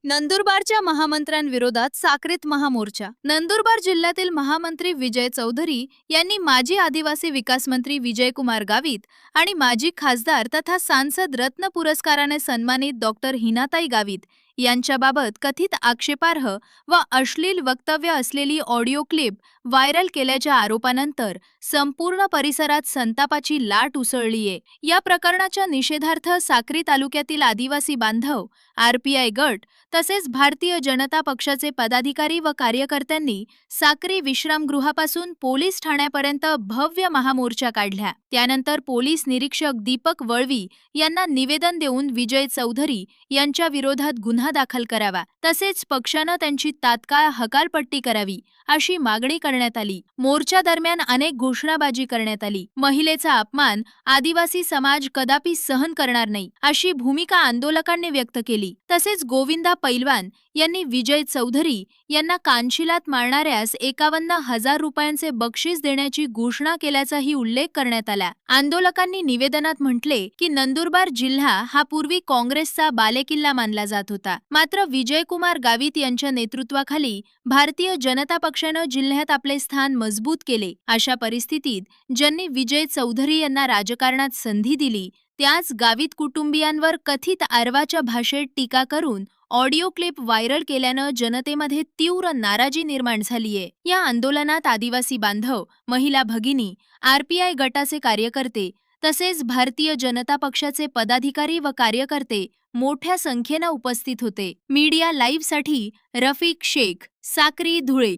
नंदुरबारच्या महामंत्र्यांविरोधात साक्रीत महामोर्चा। नंदुरबार जिल्ह्यातील महामंत्री विजय चौधरी यांनी माजी आदिवासी विकास मंत्री विजयकुमार गावित आणि माजी खासदार तथा सांसद रत्न पुरस्काराने सन्मानित डॉक्टर हिनाताई गावित यांच्याबाबत कथित आक्षेपार्ह व अश्लील वक्तव्य असलेली ऑडिओ क्लिप व्हायरल केल्याच्या आरोपानंतर संपूर्ण परिसरात संतापाची लाट उसळलीये। या प्रकरणाच्या निषेधार्थ साक्री तालुक्यातील आदिवासी बांधव, आरपीआय गट तसेच भारतीय जनता पक्षाचे पदाधिकारी व कार्यकर्त्यांनी साक्री विश्रामगृहापासून पोलीस ठाण्यापर्यंत भव्य महामोर्चा काढला। त्यानंतर पोलीस निरीक्षक दीपक वळवी यांना निवेदन देऊन विजय चौधरी यांच्या विरोधात गुन्हा दाखल करावा तसेच पक्षाने त्यांची तात्काळ हकालपट्टी करावी अशी मागणी करण्यात आली। मोर्चा दरम्यान अनेक घोषणाबाजी करण्यात आली। महिलेचा अपमान आदिवासी समाज कदापि सहन करणार नाही अशी भूमिका आंदोलकांनी व्यक्त केली। तसेच गोविंदा पैलवान यांनी विजय चौधरी यांना कानशिलात मारणाऱ्यास 51,000 रुपयांचे बक्षीस देण्याची घोषणा केल्याचाही उल्लेख करण्यात आला। आंदोलकांनी निवेदनात म्हटले की नंदुरबार जिल्हा हा पूर्वी काँग्रेसचा बालेकिल्ला मानला जात होता, मात्र विजयकुमार गावित यांच्या नेतृत्वाखाली भारतीय जनता पक्षाने जिल्ह्यात आपले स्थान मजबूत केले। अशा परिस्थितीत ज्यांनी विजय चौधरी यांना राजकारणात संधी दिली त्याच गावित कुटुंबियांवर कथित आरवाच्या भाषेत टीका करून ऑडिओ क्लिप व्हायरल केल्यानं जनतेमध्ये तीव्र नाराजी निर्माण झालीये। या आंदोलनात आदिवासी बांधव, महिला भगिनी, आरपीआय गटाचे कार्यकर्ते तसेच भारतीय जनता पक्षाचे पदाधिकारी व कार्यकर्ते मोठ्या संख्येने उपस्थित होते। मीडिया लाईव्हसाठी रफिक शेख, साक्री, धुळे।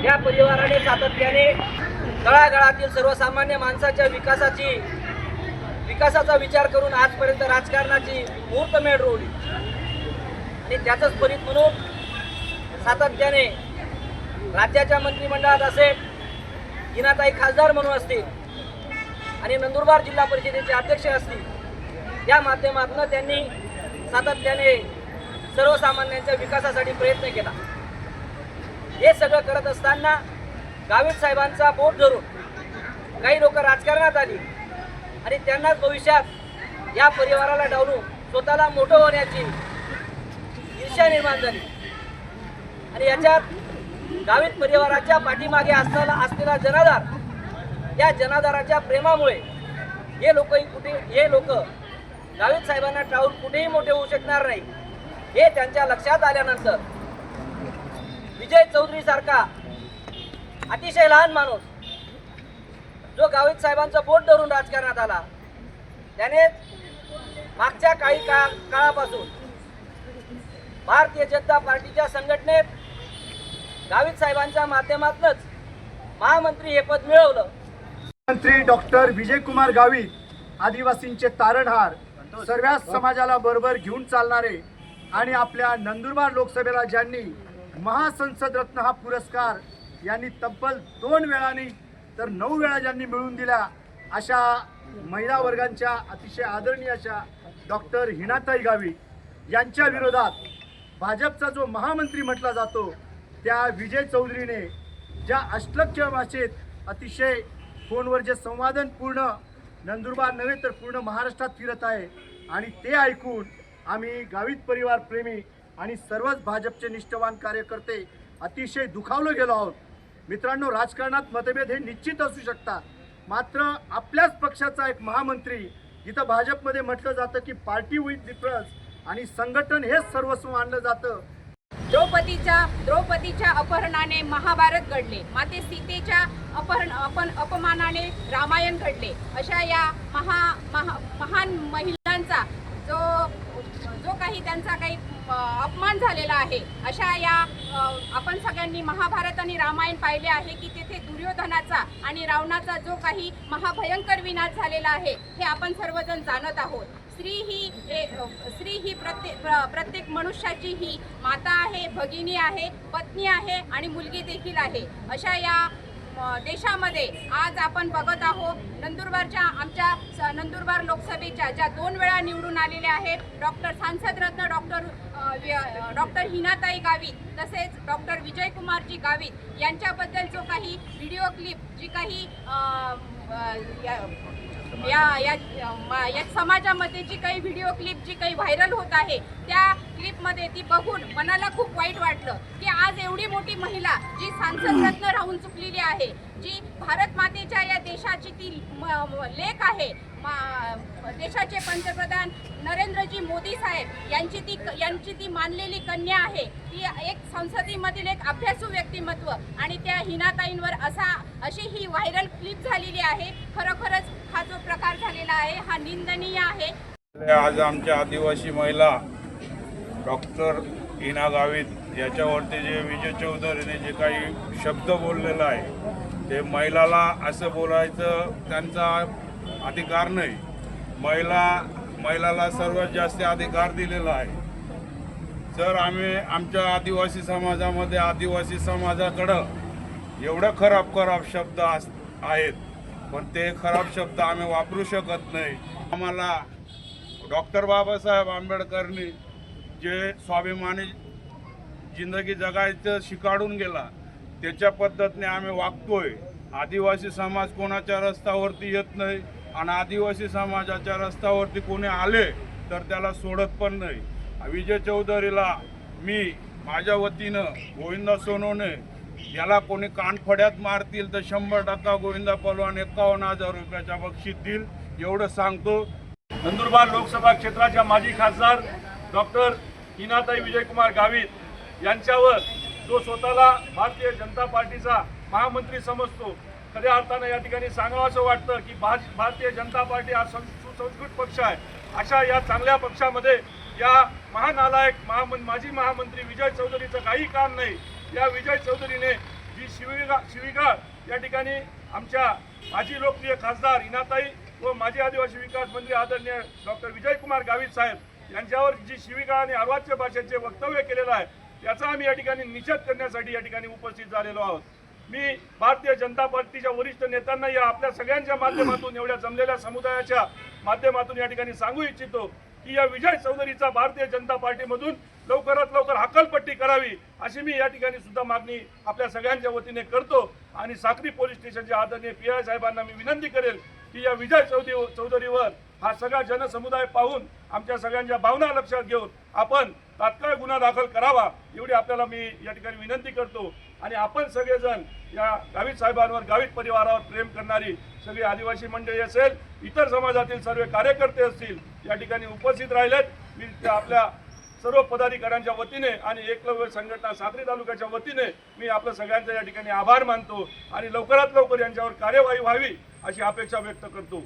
या परिवाराने सातत्याने तळागाळातील सर्वसामान्य माणसाच्या विकासाचा विचार करून आजपर्यंत राजकारणाची मुहूर्तमेढ रोवली आणि त्याचंच फलित म्हणून सातत्याने राज्याच्या मंत्रिमंडळात असेल, हिनाताई खासदार म्हणून असतील आणि नंदुरबार जिल्हा परिषदेचे अध्यक्ष असतील, या माध्यमातून त्यांनी सातत्याने सर्वसामान्यांच्या विकासासाठी प्रयत्न केला। हे सगळं करत असताना गावित साहेबांचा बोट धरून काही लोक राजकारणात आली आणि त्यांनाच भविष्यात या परिवाराला डावलून स्वतःला मोठं होण्याची ईर्ष्या निर्माण झाली आणि याच्यात गावित परिवाराच्या पाठीमागे असलेला जनाधार, या जनाधाराच्या प्रेमामुळे हे लोक गावित साहेबांना टाळून कुठेही मोठे होऊ शकणार नाही हे त्यांच्या लक्षात आल्यानंतर विजय चौधरी सारखा अतिशय लहान माणूस जो गावित साहेबांचं बोट धरून राजकारणात आला, त्याने मागच्या काळापासून भारतीय जनता पार्टीच्या संघटनेत गावित साहेबांच्या माध्यमातूनच महामंत्री हे पद मिळवलं। मंत्री डॉक्टर विजयकुमार गावित आदिवासींचे तारणहार, सर्व समाजाला बरोबर घेऊन चालणारे आणि आपल्या नंदुरबार लोकसभेला ज्यांनी महासंसद रत्न हा पुरस्कार यांनी तब्बल 2 वेळांनी तर 9 वेळा ज्यांनी मिळवून दिल्या, अशा महिला वर्गांच्या अतिशय आदरणीय अशा डॉक्टर हिनाताई गावित यांच्या विरोधात भाजपचा जो महामंत्री म्हटला जातो त्या विजय चौधरीने ज्या अश्लील भाषेत अतिशय फोनवर जे संवादनपूर्ण नंदुरबार नव्हे तर पूर्ण महाराष्ट्रात फिरत आहे आणि ते ऐकून आम्ही गावित परिवार प्रेमी आणि सर्वच भाजपचे निष्ठावान कार्यकर्ते अतिशय दुखावले गेलो आहोत। मित्रांनो, राजकारणात मतभेद हे निश्चित असू शकतात, मात्र आपल्याच पक्षाचा एक महामंत्री, जिथं भाजपमध्ये म्हटलं जातं की पार्टी विथ डिफरन्स आणि संघटन हेच सर्वस्व मानलं जातं। द्रौपदीच्या अपहरणाने महाभारत घडले, माते सीतेच्या अपमानाने रामायण घडले। अशा या महान महिलांचा जो काही त्यांचा काही अपमान झालेला आहे, अशा या आपण सगळ्यांनी महाभारत आणि रामायण पाहिले आहे की तेथे दुर्योधनाचा आणि रावणाचा जो काही महाभयंकर विनाश झालेला आहे हे आपण सर्वजण जाणत आहोत। स्त्री ही प्रत्येक मनुष्याची ही माता आहे, भगिनी आहे, पत्नी आहे आणि मुलगी देखील आहे। अशा या देशामध्ये आज आपण बघत आहोत आमच्या नंदुरबार लोकसभेच्या ज्या 2 वेळा निवडून आलेल्या आहेत सांसद रत्न डॉक्टर हिनाताई गावित तसेच डॉक्टर विजयकुमारजी गावित यांच्याबद्दल जो काही व्हिडिओ क्लिप जी काही या समाजामध्ये जी काही व्हिडिओ क्लिप जी काही व्हायरल होत आहे त्या क्लिपमध्ये ती बघून मनाला खूप वाईट वाटलं की आज एवढी मोठी महिला जी सांसद रत्न राहून चुकलेली आहे, जी भारत मातेच्या या देशाची ती लेक आहे, देशाचे पंतप्रधान नरेंद्रजी मोदी साहेब यांची ती मानलेली कन्या आहे, ती एक संसदेमधील एक अभ्यासू व्यक्तिमत्व आणि त्या हिनाताईंवर अशी ही व्हायरल क्लिप झालेली आहे. खरोखरच हा जो प्रकार झालेला आहे हा निंदनीय आहे. आज आमच्या आदिवासी महिला डॉक्टर हिना गावित याच्यावरती जे विजय चौधरीने जे काही शब्द बोललेला आहे ते महिलाला असं बोलायचं त्यांचा अधिकार नाही. महिलाला सर्वात जास्त अधिकार दिलेला आहे. जर आम्ही आमच्या आदिवासी समाजामध्ये आदिवासी समाजाकडं एवढं खराब शब्द आहेत, पण ते खराब शब्द आम्ही वापरू शकत नाही. आम्हाला डॉक्टर बाबासाहेब आंबेडकरनी जे स्वाभिमानी जिंदगी जगायचं शिकाडून गेला त्याच्या पद्धतीने आम्ही वागतोय. आदिवासी समाज कोणाच्या रस्त्यावरती येत नाही आणि आदिवासी समाजाच्या रस्त्यावरती कोणी आले तर त्याला सोडत पण नाही. विजय चौधरीला मी माझ्या वतीनं गोविंदा सोनवणे याला कोणी कानफड्यात मारतील तर 100% गोविंदा पहलवान 51,000 रुपयाच्या बक्षीस देईल एवढं सांगतो. नंदुरबार लोकसभा क्षेत्राच्या माजी खासदार डॉक्टर हिनाताई विजयकुमार गावित यांच्यावर जो स्वतःला भारतीय जनता पार्टीचा महामंत्री समजतो, खऱ्या अर्थानं या ठिकाणी सांगावं असं वाटतं की भारतीय जनता पार्टी हा सुसंस्कृत पक्ष आहे. अशा या चांगल्या पक्षामध्ये या महानालायक माजी महामंत्री विजय चौधरीचं काही काम नाही. या विजय चौधरीने जी शिवीगाळ या ठिकाणी आमच्या माजी लोकप्रिय खासदार हिनाताई व माजी आदिवासी विकास मंत्री आदरणीय डॉक्टर विजयकुमार गावित साहेब यांच्यावर जी शिवीगाळ आणि अर्वाच्य भाषेचे वक्तव्य केलेलं आहे त्याचा आम्ही या ठिकाणी निषेध करण्यासाठी या ठिकाणी उपस्थित झालेलो आहोत. मी भारतीय जनता पार्टीच्या वरिष्ठ नेत्यांना या आपल्या सगळ्यांच्या माध्यमातून एवढ्या जमलेल्या समुदायाच्या माध्यमातून या ठिकाणी सांगू इच्छितो की या विजय चौधरीचा भारतीय जनता पार्टीमधून लवकरात लवकर हकालपट्टी करावी अशी मी या ठिकाणी सुद्धा मागणी आपल्या सगळ्यांच्या वतीने करतो. आणि साक्री पोलीस स्टेशनच्या आदरणीय PI साहेबांना मी विनंती करेल की या विजय चौधरीवर हा सगळा जनसमुदाय पाहून आमच्या सगळ्यांच्या भावना लक्षात घेऊन आपण तात्काळ गुन्हा दाखल करावा एवढी आपल्याला मी या ठिकाणी विनंती करतो. आणि आपण सगळेजण या गावित साहेबांवर, गावित परिवारावर प्रेम करणारी सगळी आदिवासी मंडळी असेल, इतर समाजातील सर्व कार्यकर्ते असतील या ठिकाणी उपस्थित राहिलेत. मी आपल्या सर्व पदाधिकाऱ्यांच्या वतीने आणि एकलव्य संघटना साक्री तालुक्याच्या वतीने मी आपल्या सगळ्यांचा या ठिकाणी आभार मानतो आणि लवकरात लवकर यांच्यावर कार्यवाही व्हावी अशी अपेक्षा व्यक्त करतो.